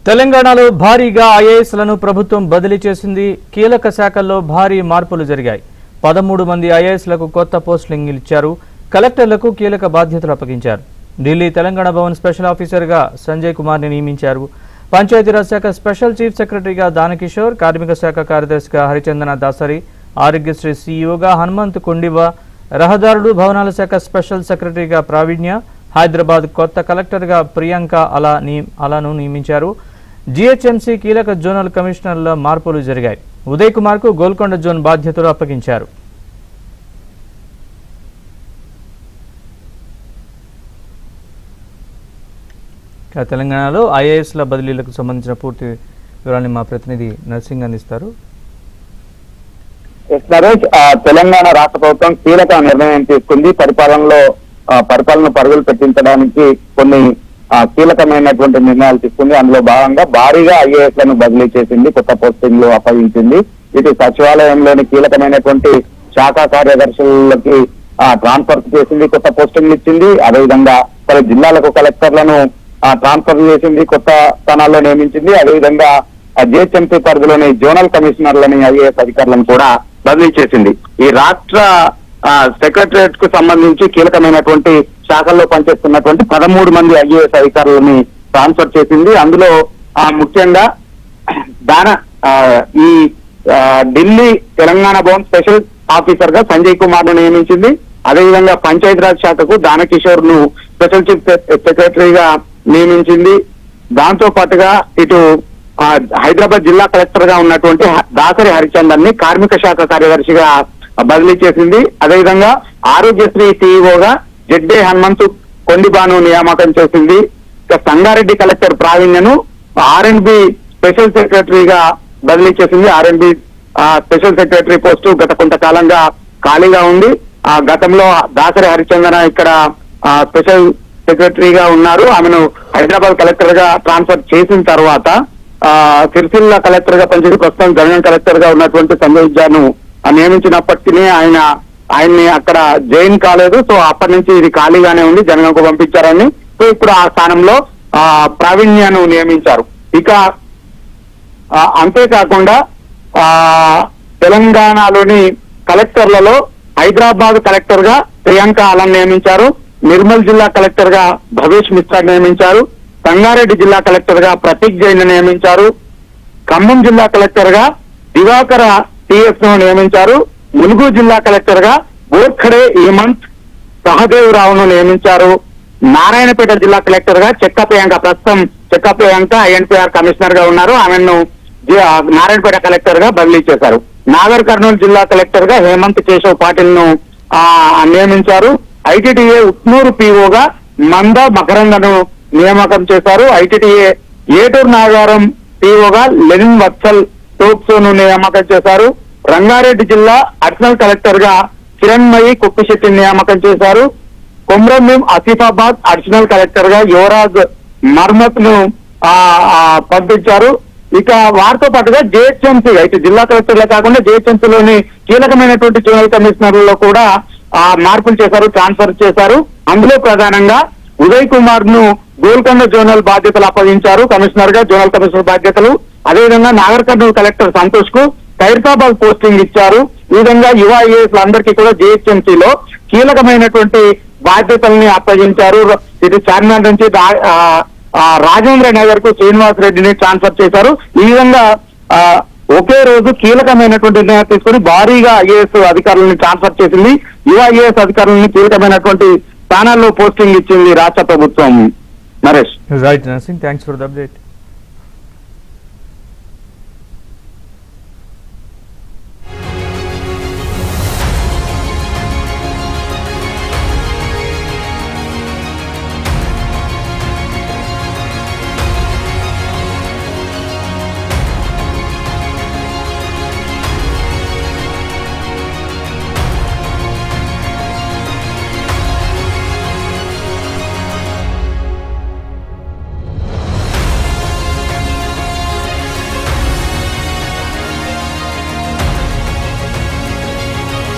తెలంగాణలో భారీగా ఐఏఎస్లను ప్రభుత్వం బదిలీ చేసింది. కీలక శాఖల్లో భారీ మార్పులు జరిగాయి. 13 మంది ఐఏఎస్లకు కొత్త పోస్టింగ్లు ఇచ్చారు. కలెక్టర్లకు కీలక బాధ్యతలు అప్పగించారు. ఢిల్లీ తెలంగాణ భవన్ స్పెషల్ ఆఫీసర్గా సంజయ్ కుమార్ని నియమించారు. పంచాయతీరాజ్ శాఖ స్పెషల్ చీఫ్ సెక్రటరీగా దానకిషోర్, కార్మిక శాఖ కార్యదర్శిగా హరిచందన దాసరి, ఆరోగ్యశ్రీ సీఈఓగా హనుమంత్ కొండివ, రహదారులు భవనాల శాఖ స్పెషల్ సెక్రటరీగా ప్రావీణ్య, హైదరాబాద్ కొత్త కలెక్టర్గా ప్రియాంక అలాను నియమించారు. జీహెచ్ఎంసీ కీలక జోనల్ కమిషనర్ల మార్పులు జరిగాయి. ఉదయ్ కుమార్ కు గోల్కొండ జోన్ బాధ్యతలు అప్పగించారు. తెలంగాణలో ఐఏఎస్ల బదిలీలకు సంబంధించిన పూర్తి వివరాన్ని మా ప్రతినిధి నర్సింగ్ అందిస్తారు. తెలంగాణ రాష్ట్ర ప్రభుత్వం కీలక నిర్ణయం తీసుకుంది. పరిపాలన పరుగులు పెట్టించడానికి కొన్ని కీలకమైనటువంటి నిర్ణయాలు తీసుకుంది. అందులో భాగంగా భారీగా ఐఏఎస్ లను బదిలీ చేసింది, కొత్త పోస్టింగ్లు అప్పగించింది. ఇటు సచివాలయంలోని కీలకమైనటువంటి శాఖ కార్యదర్శులకి ట్రాన్స్ఫర్ చేసింది, కొత్త పోస్టింగ్లు ఇచ్చింది. అదేవిధంగా పలు జిల్లాలకు కలెక్టర్లను ట్రాన్స్ఫర్ చేసింది, కొత్త స్థానాల్లో నియమించింది. అదేవిధంగా జిహెచ్ఎంసీ పరిధిలోని జోనల్ కమిషనర్లని ఐఏఎస్ అధికారులను కూడా బదిలీ చేసింది. ఈ రాష్ట్ర సెక్రటరియట్ కు సంబంధించి కీలకమైనటువంటి శాఖల్లో పనిచేస్తున్నటువంటి 13 మంది ఐఏఎస్ అధికారులని ట్రాన్స్ఫర్ చేసింది. అందులో ముఖ్యంగా ఈ ఢిల్లీ తెలంగాణ భవన్ స్పెషల్ ఆఫీసర్ గా సంజయ్ కుమార్ ను నియమించింది. అదేవిధంగా పంచాయతీరాజ్ శాఖకు దానకిషోర్ ను స్పెషల్ చీఫ్ సెక్రటరీగా నియమించింది. దాంతో పాటుగా ఇటు హైదరాబాద్ జిల్లా కలెక్టర్ గా ఉన్నటువంటి దాసరి హరిచందన్ ని కార్మిక శాఖ కార్యదర్శిగా బదిలీ చేసింది. అదేవిధంగా ఆరోగ్యశ్రీ సీఈఓగా జడ్డే హనుమంత్ కొండిబాను నియామకం చేసింది. ఇక సంగారెడ్డి కలెక్టర్ ప్రావీణ్యను ఆర్ఎండ్బి స్పెషల్ సెక్రటరీగా బదిలీ చేసింది. ఆర్ఎండ్బి స్పెషల్ సెక్రటరీ పోస్టు గత కొంతకాలంగా ఖాళీగా ఉంది. గతంలో దాసరి హరిచందన ఇక్కడ స్పెషల్ సెక్రటరీగా ఉన్నారు. ఆమెను హైదరాబాద్ కలెక్టర్ గా ట్రాన్స్ఫర్ చేసిన తర్వాత సిరిసిల్ల కలెక్టర్ గా పనిచేసి ప్రస్తుతం జనగాం కలెక్టర్ గా ఉన్నటువంటి సంజయ్ ను నియమించినప్పటికీ ఆయన్ని అక్కడ జైన్ కాలేదు. సో అప్పటి నుంచి ఇది ఖాళీగానే ఉంది, జనగాంకు పంపించారని. సో ఇప్పుడు ఆ స్థానంలో ప్రావీణ్యను నియమించారు. ఇక అంతేకాకుండా తెలంగాణలోని కలెక్టర్లలో హైదరాబాద్ కలెక్టర్ గా ప్రియాంక అలం నియమించారు. నిర్మల్ జిల్లా కలెక్టర్ గా భవేష్ మిశ్రా నియమించారు. సంగారెడ్డి జిల్లా కలెక్టర్ గా ప్రతీక్ జైన్ నియమించారు. ఖమ్మం జిల్లా కలెక్టర్ గా దివాకర టిఎస్ ను నియమించారు. ములుగు జిల్లా కలెక్టర్ గా గోర్ఖడే హేమంత్ సహదేవ్ రావును నియమించారు. నారాయణపేట జిల్లా కలెక్టర్ గా చెక్క ప్రియాంక ఐఎన్పిఆర్ కమిషనర్ గా ఉన్నారు. ఆమెను నారాయణపేట కలెక్టర్ గా బదిలీ చేశారు. నాగర్ కర్నూలు జిల్లా కలెక్టర్ గా హేమంత్ కేశవ్ పాటిల్ ను నియమించారు. ఐటీటీఏ ఉట్నూరు పీఓగా మంద మకరందను నియామకం చేశారు. ఐటీటీఏ ఏటూరు నాగారం పీఓగా లెనిన్ వత్సల్ టోప్సోను నియామకం చేశారు. రంగారెడ్డి జిల్లా అడిషనల్ కలెక్టర్ గా కిరణ్మయి కుప్పిశెట్టి నియామకం చేశారు. కొమ్రంభీం ఆసిఫాబాద్ అడిషనల్ కలెక్టర్ గా యువరాజ్ మర్మత్ ను పంపించారు. ఇక వారితో పాటుగా జిహెచ్ఎంసీ ఇటు జిల్లా కలెక్టర్లే కాకుండా జిహెచ్ఎంసీలోని కీలకమైనటువంటి జోనల్ కమిషనర్లలో కూడా మార్పులు చేశారు, ట్రాన్స్ఫర్ చేశారు. అందులో ప్రధానంగా ఉదయ్ కుమార్ ను గోల్కొండ జోనల్ బాధ్యతలు అప్పగించారు, కమిషనర్ గా జోనల్ కమిషనర్ బాధ్యతలు. అదేవిధంగా నాగర్ కర్నూలు కలెక్టర్ సంతోష్ కు ఖైరతాబాద్ పోస్టింగ్ ఇచ్చారు. ఈ విధంగా యువ ఐఏఎస్ అందరికీ కూడా జిహెచ్ఎంసీలో కీలకమైనటువంటి బాధ్యతల్ని అప్పగించారు. ఇది చార్మినార్ నుంచి రాజేంద్ర నగర్ కు శ్రీనివాస్ రెడ్డిని ట్రాన్స్ఫర్ చేశారు. ఈ విధంగా ఒకే రోజు కీలకమైనటువంటి నిర్ణయాలు తీసుకుని భారీగా ఐఏఎస్ అధికారులను ట్రాన్స్ఫర్ చేసింది. యువ ఐఏఎస్ అధికారులని కీలకమైనటువంటి స్థానాల్లో పోస్టింగ్ ఇచ్చింది రాష్ట్ర ప్రభుత్వం. Naresh. Right nursing, thanks for the update.